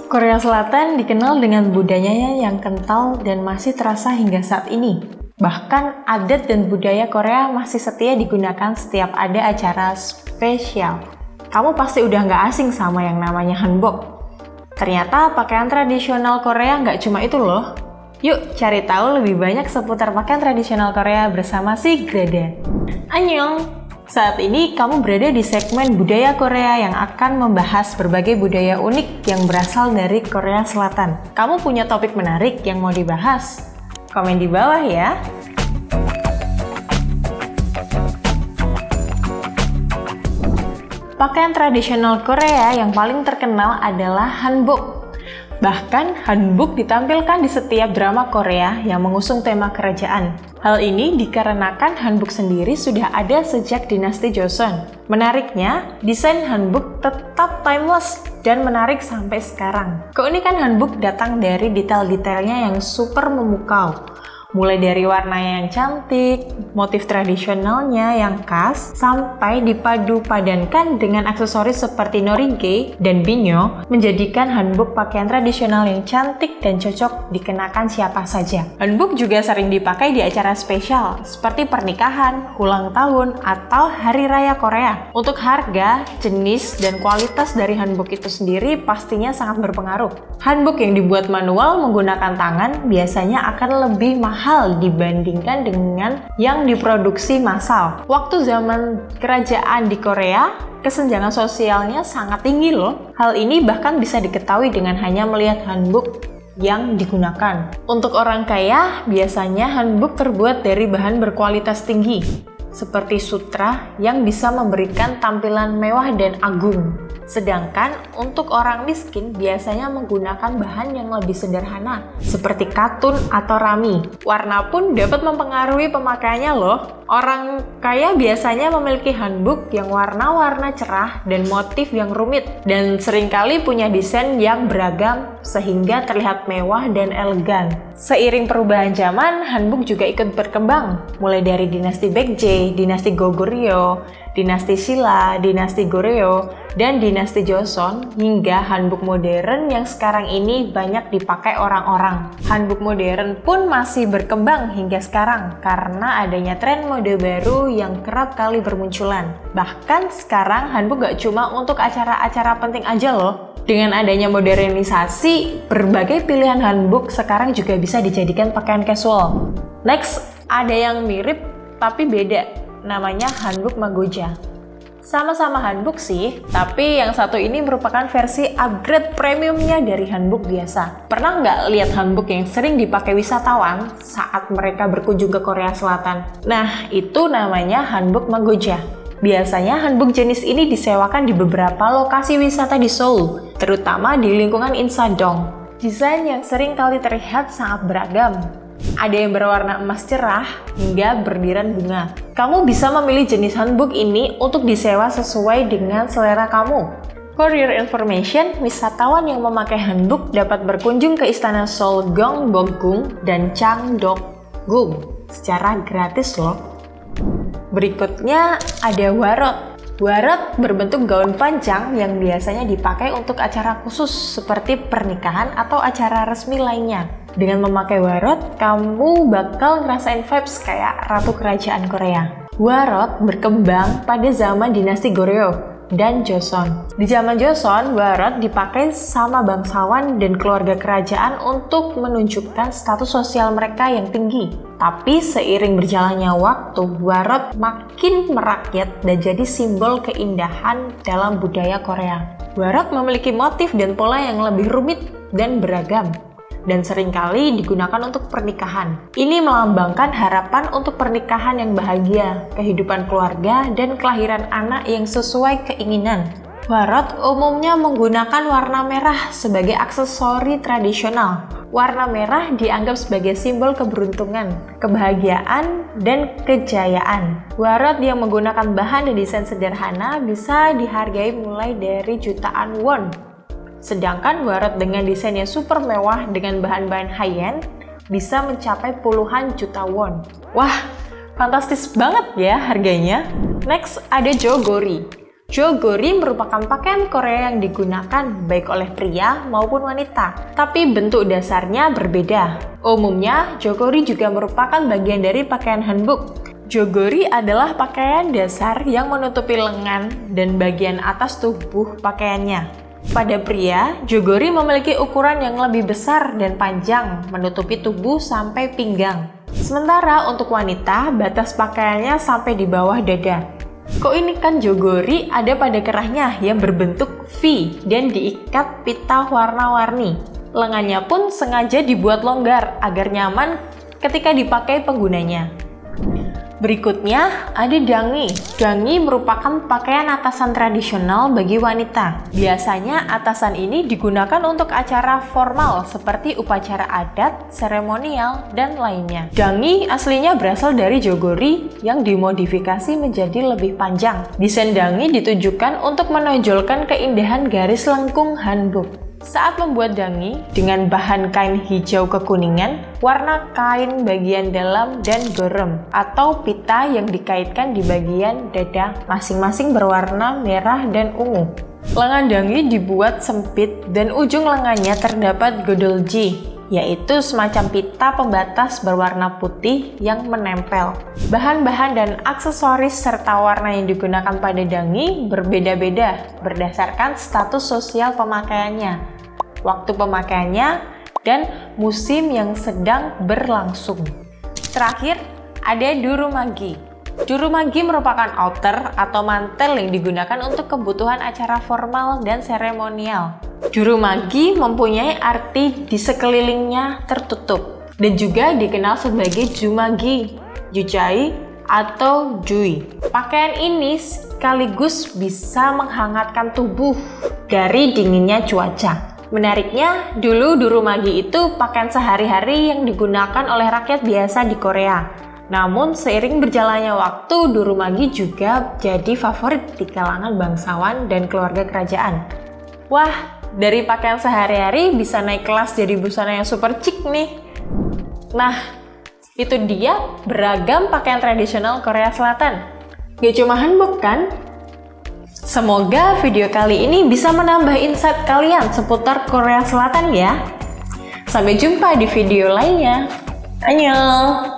Korea Selatan dikenal dengan budayanya yang kental dan masih terasa hingga saat ini. Bahkan adat dan budaya Korea masih setia digunakan setiap ada acara spesial. Kamu pasti udah nggak asing sama yang namanya hanbok. Ternyata pakaian tradisional Korea nggak cuma itu loh. Yuk cari tahu lebih banyak seputar pakaian tradisional Korea bersama si Grada. Annyeong! Saat ini kamu berada di segmen budaya Korea yang akan membahas berbagai budaya unik yang berasal dari Korea Selatan. Kamu punya topik menarik yang mau dibahas? Komen di bawah ya! Pakaian tradisional Korea yang paling terkenal adalah hanbok. Bahkan, hanbok ditampilkan di setiap drama Korea yang mengusung tema kerajaan. Hal ini dikarenakan hanbok sendiri sudah ada sejak dinasti Joseon. Menariknya, desain hanbok tetap timeless dan menarik sampai sekarang. Keunikan hanbok datang dari detail-detailnya yang super memukau. Mulai dari warnanya yang cantik, motif tradisionalnya yang khas, sampai dipadu-padankan dengan aksesoris seperti noringe dan binyo, menjadikan hanbok pakaian tradisional yang cantik dan cocok dikenakan siapa saja. Hanbok juga sering dipakai di acara spesial, seperti pernikahan, ulang tahun, atau hari raya Korea. Untuk harga, jenis, dan kualitas dari hanbok itu sendiri pastinya sangat berpengaruh. Hanbok yang dibuat manual menggunakan tangan biasanya akan lebih mahal dibandingkan dengan yang diproduksi massal. Waktu zaman kerajaan di Korea, kesenjangan sosialnya sangat tinggi loh. Hal ini bahkan bisa diketahui dengan hanya melihat hanbok yang digunakan. Untuk orang kaya, biasanya hanbok terbuat dari bahan berkualitas tinggi, seperti sutra yang bisa memberikan tampilan mewah dan agung. Sedangkan untuk orang miskin biasanya menggunakan bahan yang lebih sederhana, seperti katun atau rami. Warna pun dapat mempengaruhi pemakaiannya loh. Orang kaya biasanya memiliki hanbok yang warna-warna cerah dan motif yang rumit, dan seringkali punya desain yang beragam sehingga terlihat mewah dan elegan. Seiring perubahan zaman, hanbok juga ikut berkembang, mulai dari dinasti Baekje, dinasti Goguryeo, dinasti Silla, dinasti Goryeo, dan dinasti Joseon, hingga hanbok modern yang sekarang ini banyak dipakai orang-orang. Hanbok modern pun masih berkembang hingga sekarang karena adanya tren mode baru yang kerap kali bermunculan. Bahkan sekarang hanbok gak cuma untuk acara-acara penting aja loh. Dengan adanya modernisasi, berbagai pilihan hanbok sekarang juga bisa dijadikan pakaian casual. Next, ada yang mirip tapi beda, namanya hanbok magoja. Sama-sama hanbok sih, tapi yang satu ini merupakan versi upgrade premiumnya dari hanbok biasa. Pernah nggak lihat hanbok yang sering dipakai wisatawan saat mereka berkunjung ke Korea Selatan? Nah, itu namanya hanbok magoja. Biasanya hanbok jenis ini disewakan di beberapa lokasi wisata di Seoul, terutama di lingkungan Insadong. Desain yang sering kali terlihat sangat beragam. Ada yang berwarna emas cerah hingga berdiran bunga. Kamu bisa memilih jenis hanbok ini untuk disewa sesuai dengan selera kamu. For your information, wisatawan yang memakai hanbok dapat berkunjung ke Istana Seoul Gyeongbokgung dan Changdeokgung secara gratis loh. Berikutnya ada warot. Warot berbentuk gaun panjang yang biasanya dipakai untuk acara khusus seperti pernikahan atau acara resmi lainnya. Dengan memakai warot, kamu bakal ngerasain vibes kayak ratu kerajaan Korea. Warot berkembang pada zaman dinasti Goryeo dan Joseon. Di zaman Joseon, warot dipakai sama bangsawan dan keluarga kerajaan untuk menunjukkan status sosial mereka yang tinggi. Tapi seiring berjalannya waktu, warot makin merakyat dan jadi simbol keindahan dalam budaya Korea. Warot memiliki motif dan pola yang lebih rumit dan beragam, dan seringkali digunakan untuk pernikahan. Ini melambangkan harapan untuk pernikahan yang bahagia, kehidupan keluarga, dan kelahiran anak yang sesuai keinginan. Warot umumnya menggunakan warna merah sebagai aksesori tradisional. Warna merah dianggap sebagai simbol keberuntungan, kebahagiaan, dan kejayaan. Warot yang menggunakan bahan dan desain sederhana bisa dihargai mulai dari jutaan won. Sedangkan warot dengan desain yang super mewah dengan bahan-bahan high-end bisa mencapai puluhan juta won. Wah, fantastis banget ya harganya. Next, ada jogori. Jeogori merupakan pakaian Korea yang digunakan baik oleh pria maupun wanita, tapi bentuk dasarnya berbeda. Umumnya, jeogori juga merupakan bagian dari pakaian hanbok. Jeogori adalah pakaian dasar yang menutupi lengan dan bagian atas tubuh pakaiannya. Pada pria, jeogori memiliki ukuran yang lebih besar dan panjang, menutupi tubuh sampai pinggang. Sementara untuk wanita, batas pakaiannya sampai di bawah dada. Keunikan jeogori ada pada kerahnya yang berbentuk V dan diikat pita warna-warni. Lengannya pun sengaja dibuat longgar agar nyaman ketika dipakai penggunanya. Berikutnya ada dangi. Dangi merupakan pakaian atasan tradisional bagi wanita. Biasanya atasan ini digunakan untuk acara formal seperti upacara adat, seremonial, dan lainnya. Dangi aslinya berasal dari jeogori yang dimodifikasi menjadi lebih panjang. Desain dangi ditujukan untuk menonjolkan keindahan garis lengkung hanbok. Saat membuat dangi dengan bahan kain hijau kekuningan, warna kain bagian dalam dan gorem atau pita yang dikaitkan di bagian dada masing-masing berwarna merah dan ungu. Lengan dangi dibuat sempit dan ujung lengannya terdapat godolji, yaitu semacam pita pembatas berwarna putih yang menempel. Bahan-bahan dan aksesoris serta warna yang digunakan pada dangi berbeda-beda berdasarkan status sosial pemakaiannya, waktu pemakaiannya, dan musim yang sedang berlangsung. Terakhir, ada durumagi. Durumagi merupakan outer atau mantel yang digunakan untuk kebutuhan acara formal dan seremonial. Durumagi mempunyai arti di sekelilingnya tertutup dan juga dikenal sebagai jumagi, jujai, atau jui. Pakaian ini sekaligus bisa menghangatkan tubuh dari dinginnya cuaca. Menariknya, dulu durumagi itu pakaian sehari-hari yang digunakan oleh rakyat biasa di Korea. Namun, seiring berjalannya waktu, durumagi juga jadi favorit di kalangan bangsawan dan keluarga kerajaan. Wah, dari pakaian sehari-hari bisa naik kelas jadi busana yang super chic nih. Nah, itu dia beragam pakaian tradisional Korea Selatan. Gak cuma hanbok kan? Semoga video kali ini bisa menambah insight kalian seputar Korea Selatan ya. Sampai jumpa di video lainnya. Annyeong!